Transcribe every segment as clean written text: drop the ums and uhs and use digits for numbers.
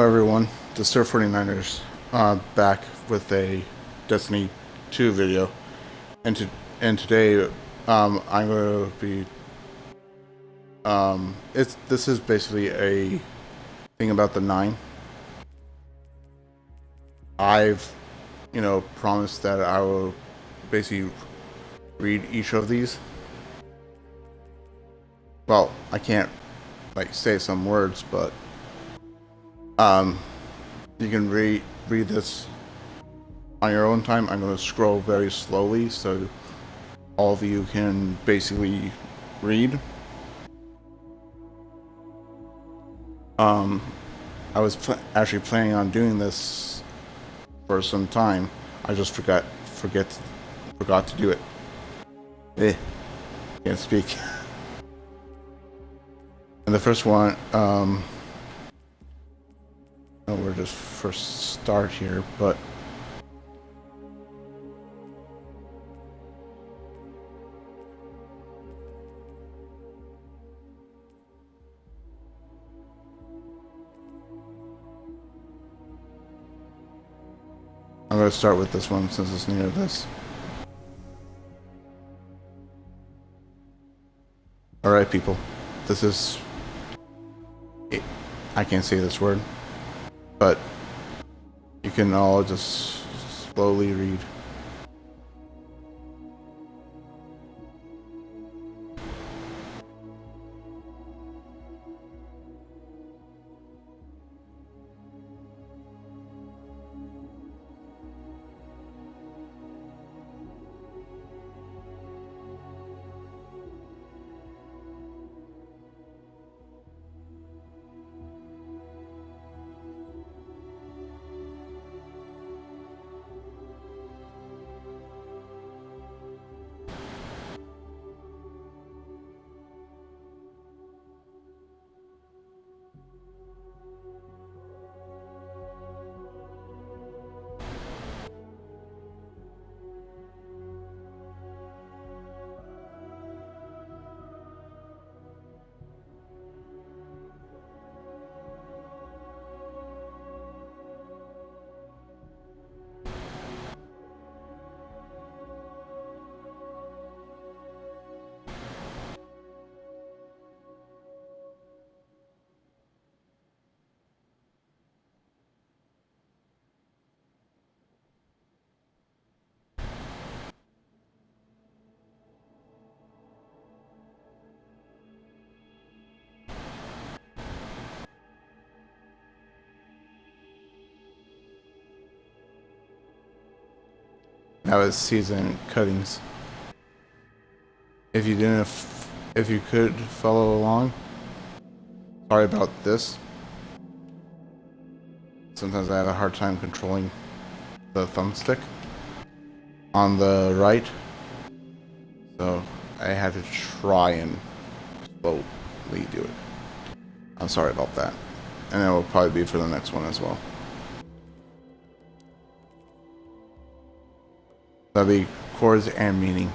everyone, the Sir 49ers back with a Destiny 2 video, and today I'm going to be this is basically a thing about the 9. I've promised that I will basically read each of these. Well, I can't say some words, but you can read this on your own time. I'm going to scroll very slowly so all of you can basically read. I was actually planning on doing this for some time. I just forgot to do it. Can't speak. And the first one, we're just first start here, but I'm going to start with this one since it's near this. Alright, people. This is... I can't say this word, but you can all just slowly read. That was season cuttings. If you could follow along, sorry about this. Sometimes I have a hard time controlling the thumbstick on the right, so I had to try and slowly do it. I'm sorry about that, and it will probably be for the next one as well. That'll be chords and meaning.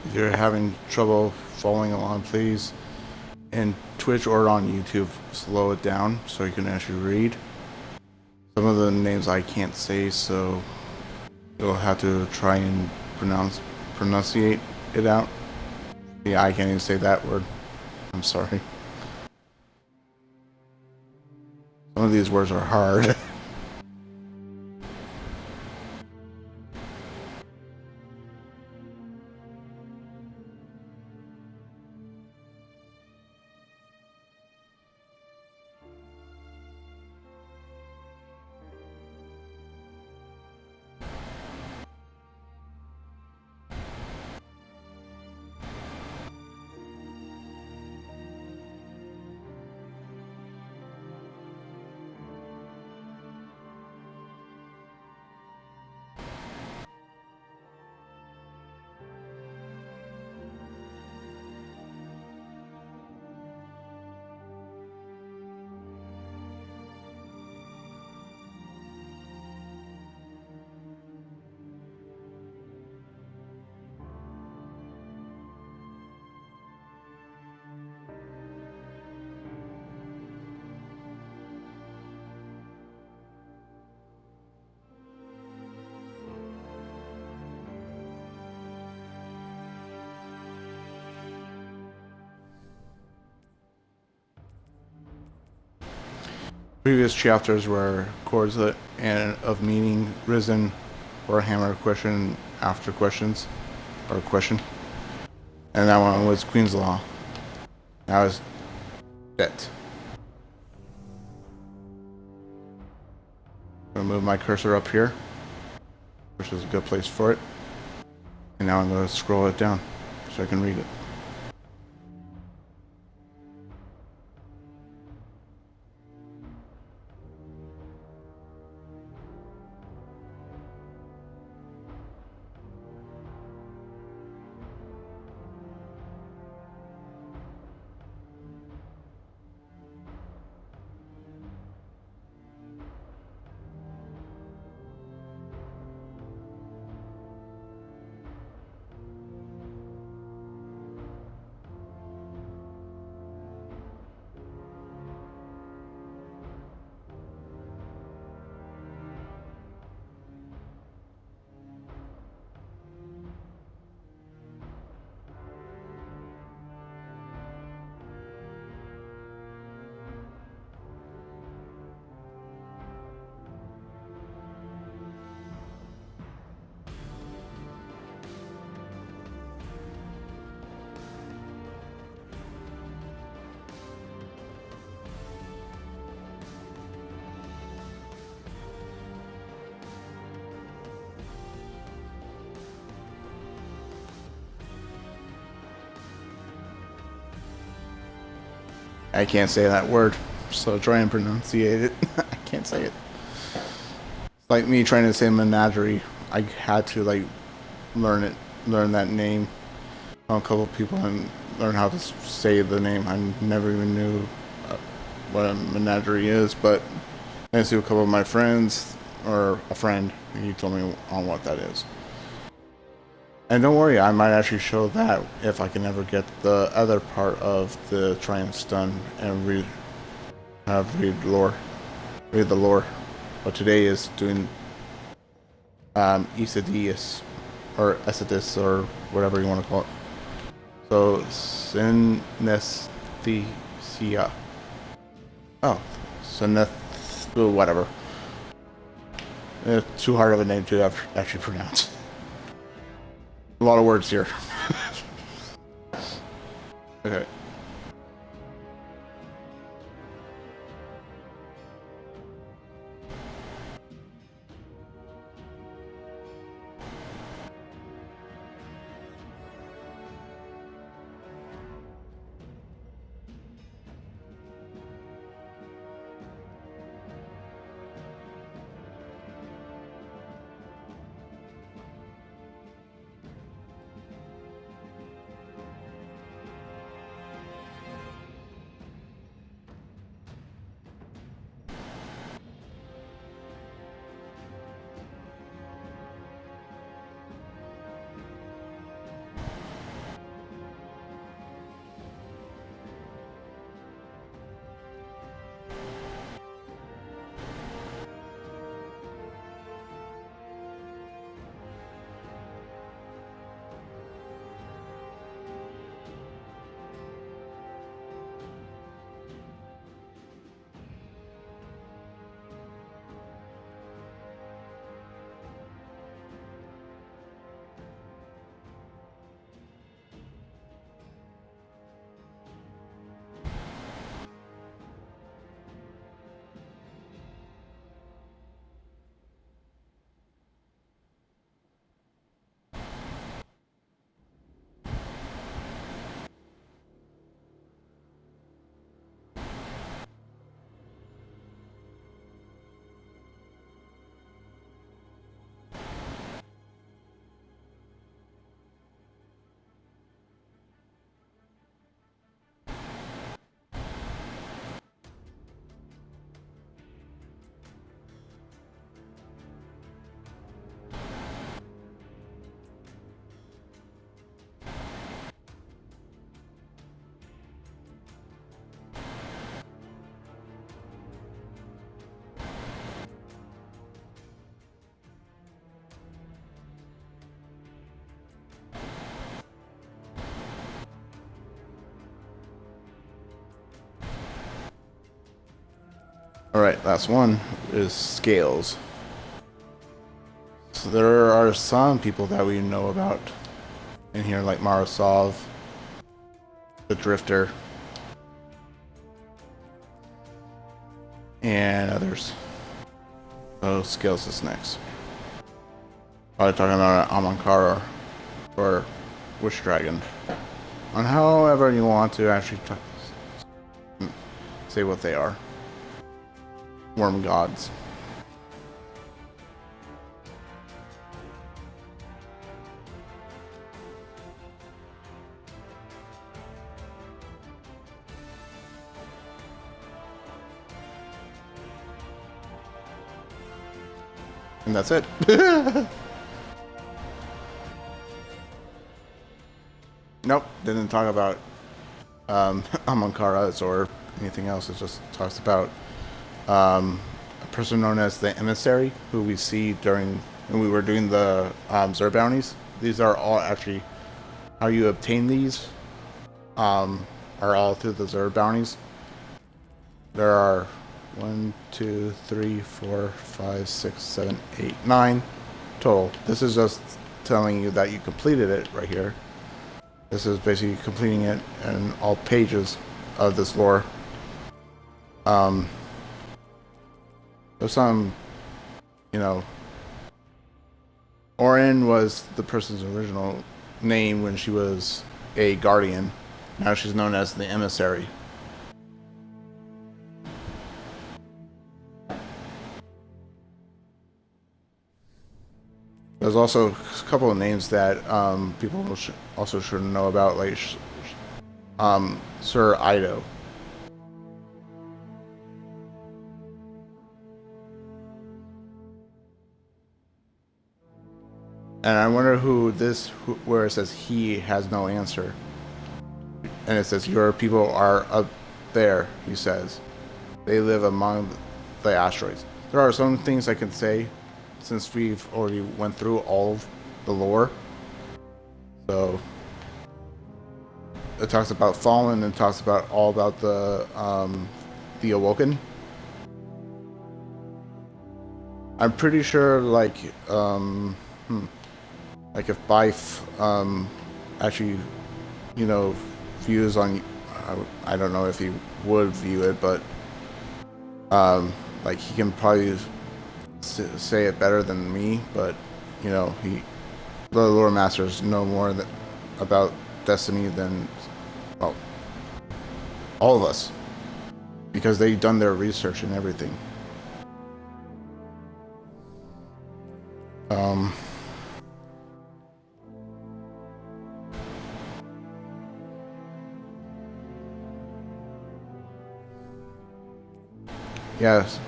If you're having trouble following along, please, in Twitch or on YouTube, slow it down so you can actually read. Some of the names I can't say, so you'll have to try and pronunciate it out. Yeah, I can't even say that word. I'm sorry. Some of these words are hard. Previous chapters were chords and of meaning, risen, or hammer question after questions, or question. And that one was Queen's Law. That was it. I'm gonna move my cursor up here, which is a good place for it. And now I'm gonna scroll it down so I can read it. I can't say that word, so try and pronunciate it. I can't say it. It's like me trying to say menagerie. I had to like learn that name from a couple of people and learn how to say the name. I never even knew what a menagerie is, but I see a couple of my friends, or a friend, he told me on what that is. And don't worry, I might actually show that if I can ever get the other part of the Triumphs done and read the lore. But today is doing ECDYSIS or ECDYSIS or whatever you want to call it. So synesthesia. Oh, whatever. It's too hard of a name to actually pronounce. A lot of words here. Okay. Alright, last one is scales. So there are some people that we know about in here, like Marasov, the Drifter, and others. So scales is next. Probably talking about Amankara or Wish Dragon. On however you want to actually say what they are. Worm gods. And that's it. Nope, didn't talk about Amankaras or anything else. It just talks about a person known as the Emissary, who we see during when we were doing the Zer bounties. These are all actually how you obtain these. Are all through the Zer bounties. There are 1, 2, 3, 4, 5, 6, 7, 8, 9 total. This is just telling you that you completed it right here. This is basically completing it in all pages of this lore. There's some, Orin was the person's original name when she was a guardian. Now she's known as the Emissary. There's also a couple of names that people also should know about, like Sir Ido. And I wonder where it says he has no answer. And it says your people are up there, he says. They live among the asteroids. There are some things I can say since we've already went through all of the lore. So it talks about Fallen and talks about all about the Awoken. I'm pretty sure like if Bife actually views on, I don't know if he would view it, but like he can probably say it better than me, but the lore masters know more about Destiny than, well, all of us, because they've done their research and everything. Yes.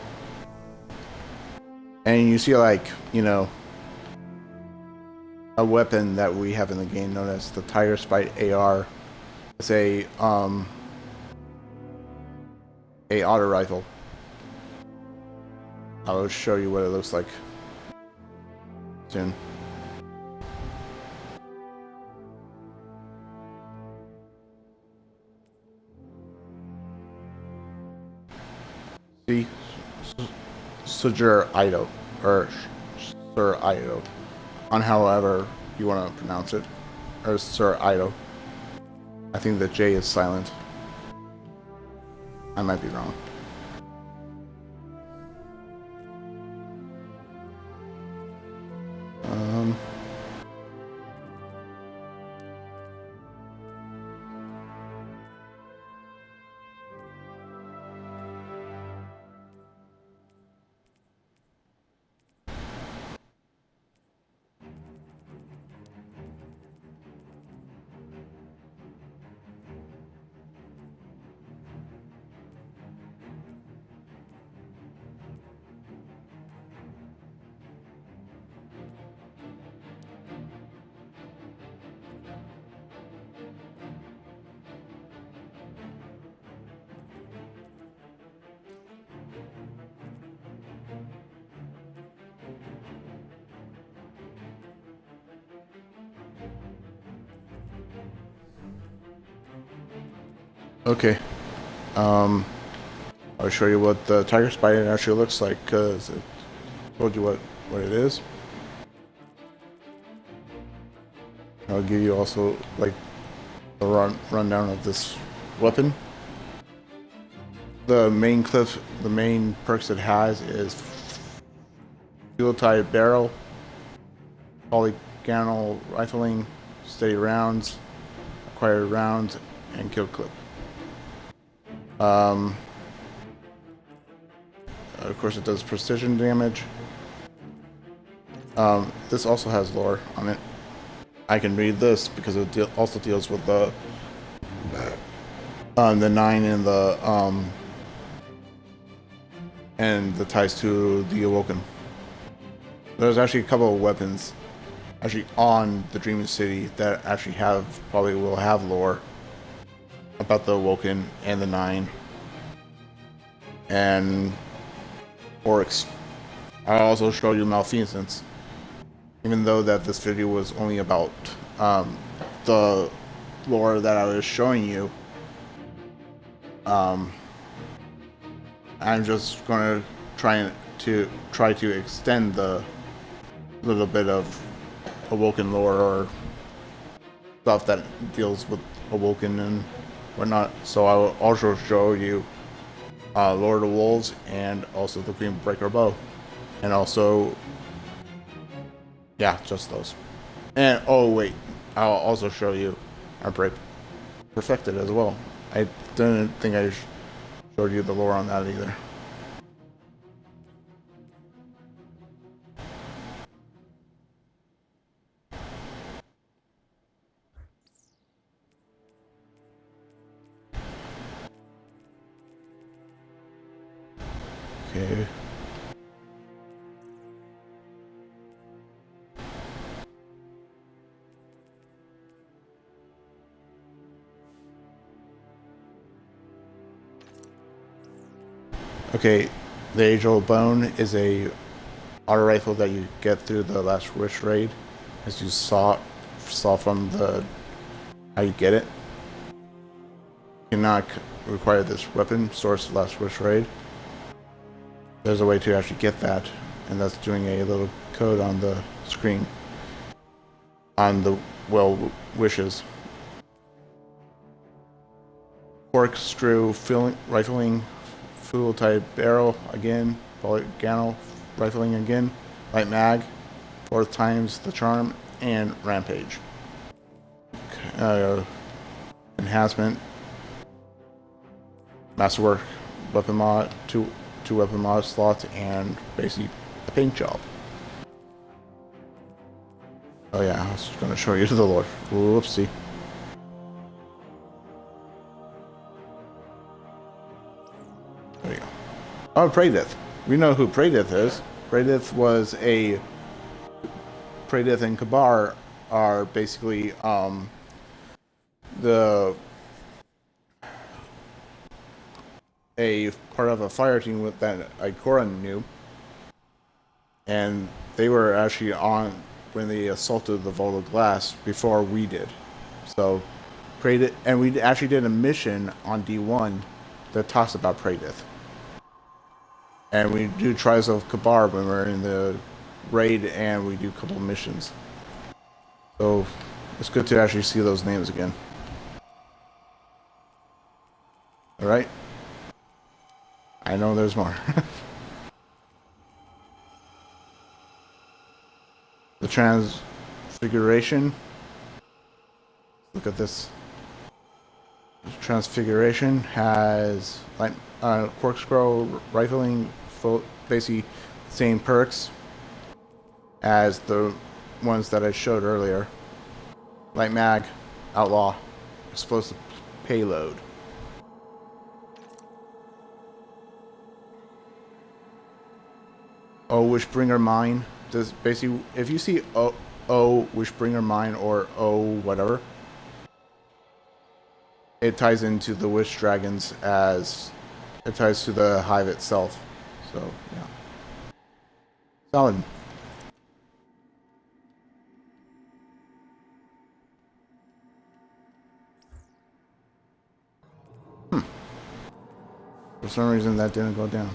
And you see, like, a weapon that we have in the game known as the Tiger Spite AR. It's a auto rifle. I will show you what it looks like soon. See? Sir Ido, or Sir Ido, on however you want to pronounce it, or Sir Ido. I think the J is silent. I might be wrong. Okay. I'll show you what the tiger spider actually looks like, because it told you what it is. I'll give you also like a rundown of this weapon. The main perks it has is fuel-tied barrel, polygonal rifling, steady rounds, acquired rounds, and kill clip. Of course, it does precision damage. This also has lore on it. I can read this because it also deals with the 9 and the ties to the Awoken. There's actually a couple of weapons actually on the Dreaming City that actually probably will have lore about the Awoken and the 9 and Oryx. I'll also show you Malfeasance, even though that this video was only about the lore that I was showing you. I'm just going to try to extend the little bit of Awoken lore or stuff that deals with Awoken and whatnot. So I will also show you Lord of Wolves and also the Green Breaker Bow, and also just those. And oh wait, I'll also show you our Break Perfected as well. I didn't think I showed you the lore on that either. Okay. Okay, the Age-Old Bone is a auto rifle that you get through the Last Wish raid, as you saw from the how you get it. You cannot require this weapon source Last Wish raid. There's a way to actually get that, and that's doing a little code on the screen on the wishes. Corkscrew rifling, fuel-type barrel again, polygonal rifling again, light mag, 4 times the charm, and rampage. Enhancement, masterwork, weapon mod, two weapon mod slots, and basically a paint job. Oh yeah, I was going to show you the lore. Whoopsie. There you go. Oh, Praedith. We know who Praedith is. Praedith and Kabar are basically a part of a fire team that Ikora knew, and they were actually on when they assaulted the Vault of Glass before we did. So Praedith, and we actually did a mission on D1 that talks about Praedith. And we do Trials of Kabar when we're in the raid, and we do a couple of missions. So it's good to actually see those names again. Alright? I know there's more. The Transfiguration. Look at this. The Transfiguration has like corkscrew rifling, basically same perks as the ones that I showed earlier. Light mag, outlaw, explosive payload. Oh, Wishbringer Mine. Does basically, if you see Wishbringer Mine or whatever, it ties into the Wish Dragons as it ties to the Hive itself. So yeah, solid. For some reason that didn't go down.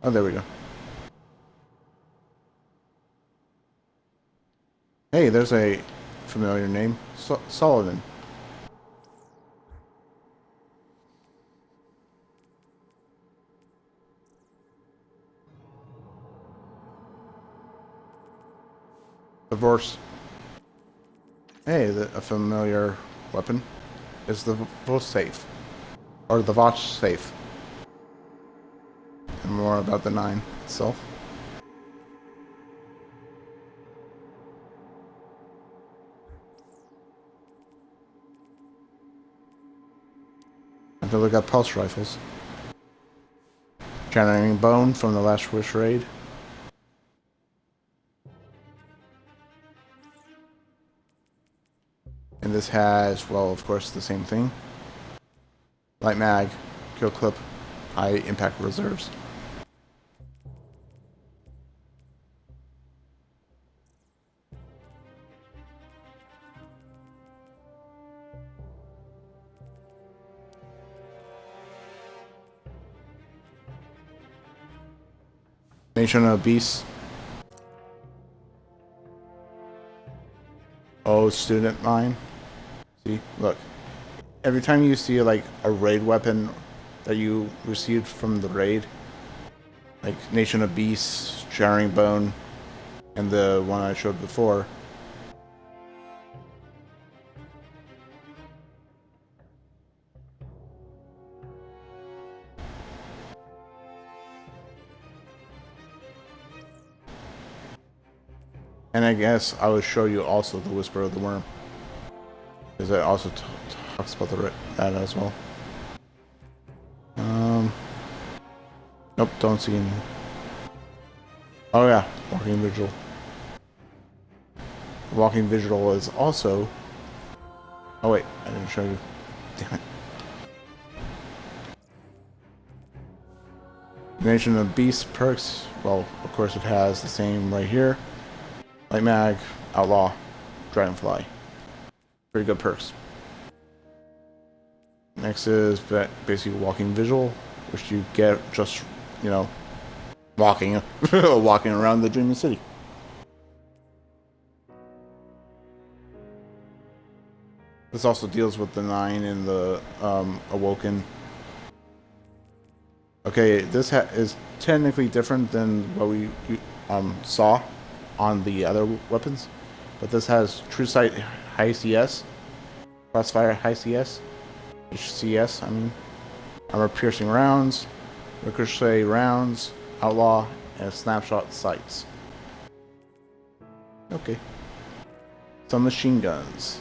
Oh, there we go. Hey, there's a familiar name. Sullivan. Divorce. Hey, a familiar weapon is the Vote safe. Or the Watch safe. And more about the 9 itself. I have to look at pulse rifles. Generating bone from the last wish raid. And this has, well, of course, the same thing. Light mag, kill clip, high impact reserves. Nation of Beasts. Oh, student mine. See, look. Every time you see like a raid weapon that you received from the raid, like Nation of Beasts, Jarring Bone, and the one I showed before. And I guess I would show you also the Whisper of the Worm, because it also talks about that as well. Nope, don't see any. Oh yeah, Walking Vigil. Walking Vigil is also... Oh wait, I didn't show you. Damn it. Nation of Beasts perks, well, of course it has the same right here. Light Mag, Outlaw, Dragonfly. Pretty good perks. Next is basically Walking Visual, which you get just, you know, walking around the Dreaming City. This also deals with the 9 and the Awoken. Okay, this is technically different than what we saw on the other weapons, but this has True Sight High CS, Crossfire High CS, HCS, I mean, Armor Piercing Rounds, Ricochet Rounds, Outlaw, and Snapshot Sights. Okay. Some machine guns.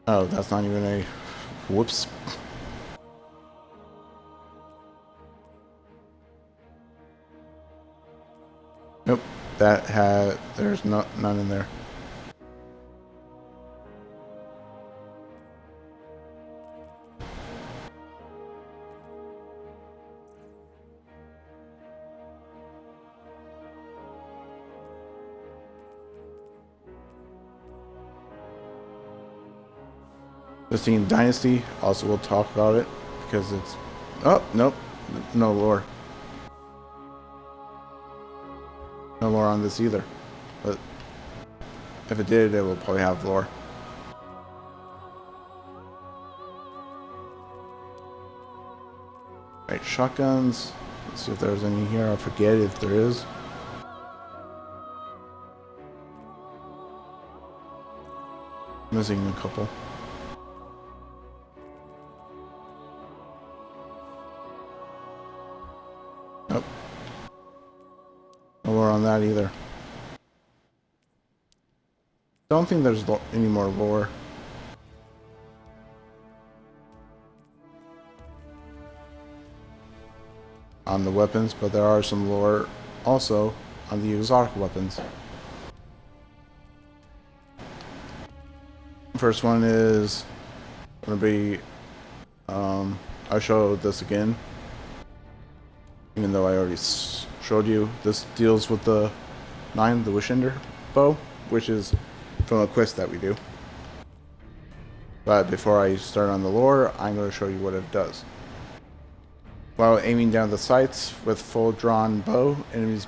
Oh, that's not even a... Whoops. Nope. There's none in there. Listing Dynasty, also we'll talk about it, because it's... Oh, nope. No lore. No lore on this either. But if it did, it will probably have lore. Right, shotguns. Let's see if there's any here. I forget if there is. Missing a couple. Nope. No lore on that either. Don't think there's any more lore. On the weapons, but there are some lore also on the exotic weapons. First one is going to be, I'll show this again, even though I already showed you. This deals with the 9, the Wishender bow, which is from a quest that we do. But before I start on the lore, I'm going to show you what it does. While aiming down the sights with full drawn bow, enemies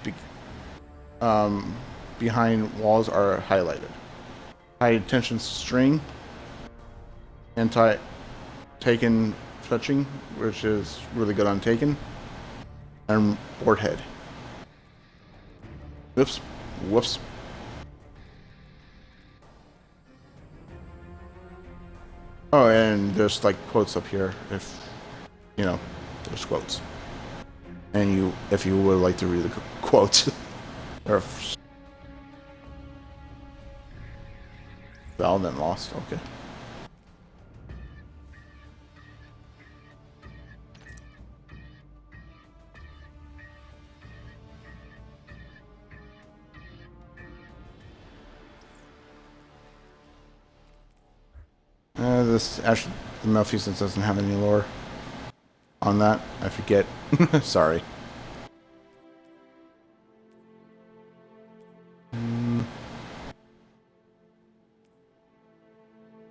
behind walls are highlighted. High tension string, anti-taken touching, which is really good on taken, and board head. Whoops, whoops. Oh, and there's like quotes up here if you know there's quotes, and if you would like to read the quotes. Or Valid and lost, okay. This actually, the Malfeasance doesn't have any lore on that. I forget. Sorry.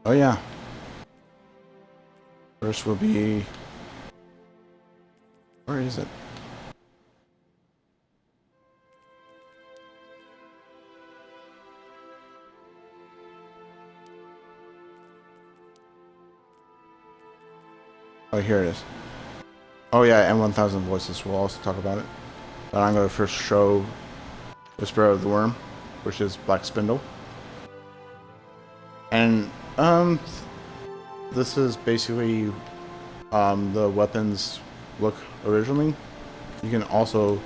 Oh yeah. First will be... Where is it? Oh, here it is. Oh yeah, and 1000 Voices. We'll also talk about it. But I'm going to first show Whisper of the Worm, which is Black Spindle. And this is basically the weapons look originally. You can also,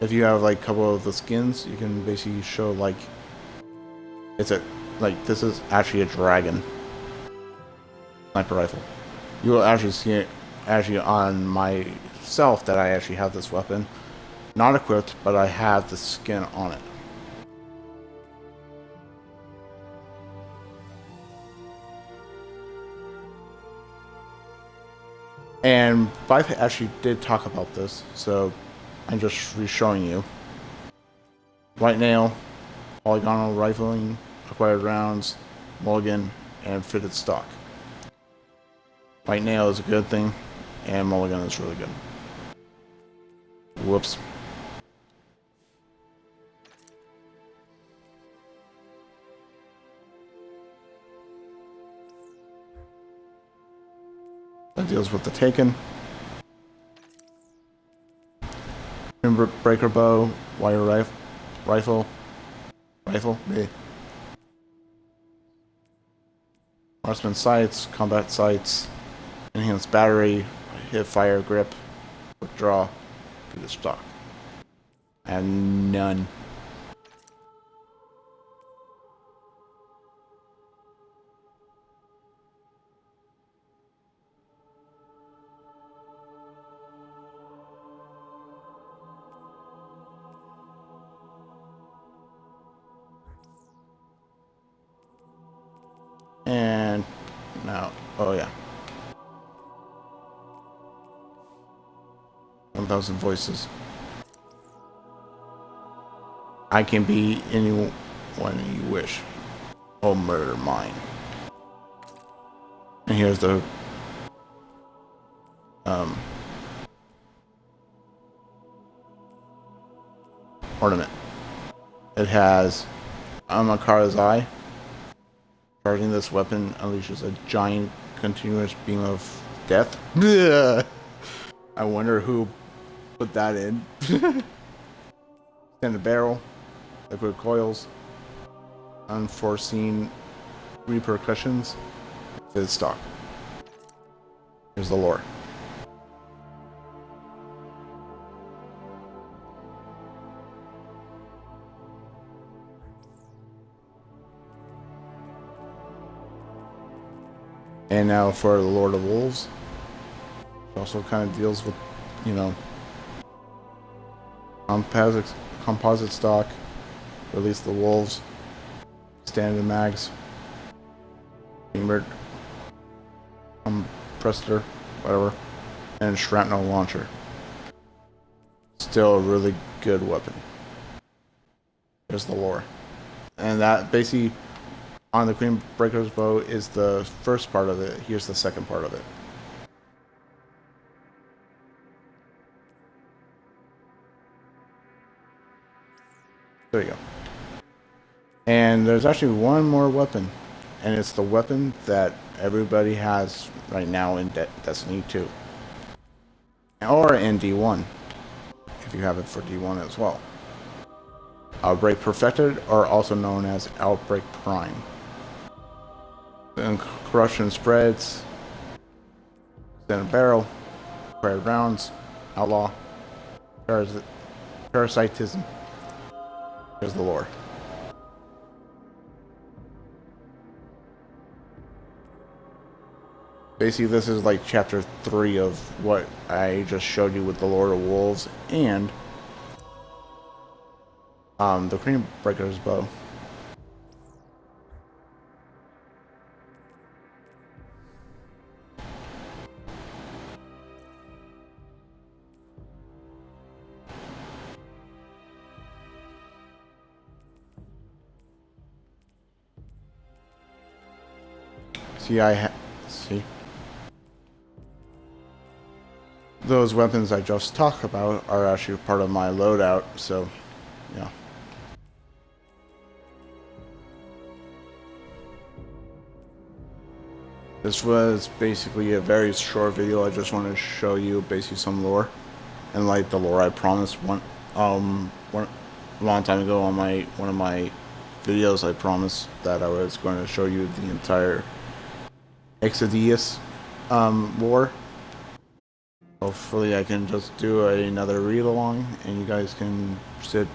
if you have like a couple of the skins, you can basically show like it's a this is actually a dragon sniper rifle. You will actually see it actually on myself that I actually have this weapon, not equipped, but I have the skin on it. And Hive actually did talk about this, so I'm just re-showing you. White nail, polygonal rifling, acquired rounds, mulligan, and fitted stock. White nail is a good thing, and mulligan is really good. Whoops. That deals with the taken. Timber breaker bow, wire rifle, yeah. Marksman sights, combat sights, enhanced battery, hip fire grip, withdraw, to the stock, and none. And now, oh yeah, 1000 Voices. I can be anyone you wish. Oh, murder mine. And here's the ornament. It has Amakara's eye. Charging this weapon unleashes a giant continuous beam of death. I wonder who put that in. Standard barrel, liquid coils, unforeseen repercussions, fitted stock. Here's the lore. And now for the Lord of Wolves. It also kind of deals with, you know, composite stock, release the wolves, standard mags, beamer, compressor, whatever, and shrapnel launcher. Still a really good weapon. There's the lore. And that basically, on the Queen Breaker's bow, is the first part of it. Here's the second part of it. There you go. And there's actually one more weapon. And it's the weapon that everybody has right now in Destiny 2. Or in D1. If you have it for D1 as well. Outbreak Perfected, or also known as Outbreak Prime. Then corruption spreads. Extended barrel. Acquired rounds. Outlaw. Parasitism. Here's the lore. Basically, this is like chapter 3 of what I just showed you with the Lord of Wolves and the Queen Breaker's bow. See. Those weapons I just talked about are actually part of my loadout, so yeah. This was basically a very short video. I just wanted to show you basically some lore, and like the lore I promised one a long time ago on one of my videos. I promised that I was going to show you the entire ECDYSIS lore. Hopefully I can just do another read along and you guys can sit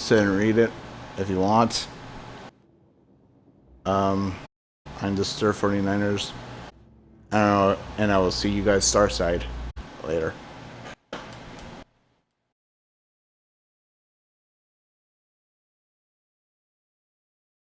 and read it if you want. I'm the Stir 49ers. And I will see you guys Starside later.